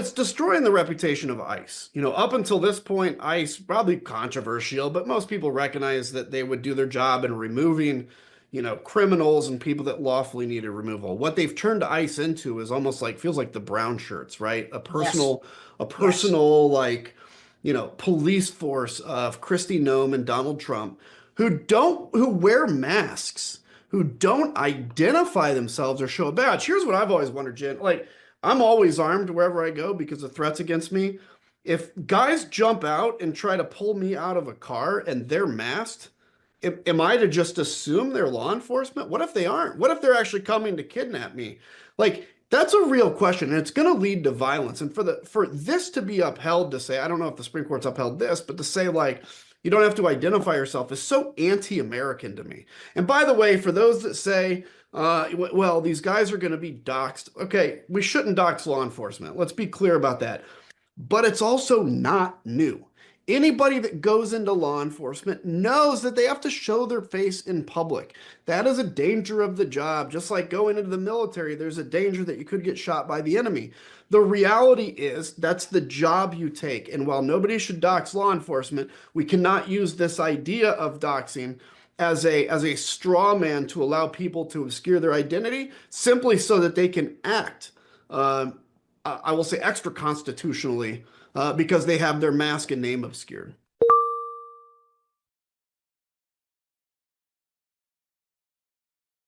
it's destroying the reputation of ICE. Up until this point, ICE, probably controversial, but most people recognize that they would do their job in removing, criminals and people that lawfully needed removal. What they've turned ICE into is almost like, feels like the Brownshirts, right? A Yes. personal, a Yes. personal, like, police force of Kristi Noem and Donald Trump who wear masks, who don't identify themselves or show a badge. Here's what I've always wondered, Jen. Like, I'm always armed wherever I go because of threats against me. If guys jump out and try to pull me out of a car and they're masked, am I to just assume they're law enforcement? What if they aren't? What if they're actually coming to kidnap me? Like, that's a real question, and it's going to lead to violence. And for this to be upheld, to say, I don't know if the Supreme Court's upheld this, but to say like you don't have to identify yourself is so anti-American to me. And by the way, for those that say, well, these guys are going to be doxxed. Okay, we shouldn't dox law enforcement. Let's be clear about that. But it's also not new. Anybody that goes into law enforcement knows that they have to show their face in public. That is a danger of the job. Just like going into the military, there's a danger that you could get shot by the enemy. The reality is that's the job you take. And while nobody should dox law enforcement, we cannot use this idea of doxing as a straw man to allow people to obscure their identity simply so that they can act. Uh, I will say extra constitutionally because they have their mask and name obscured.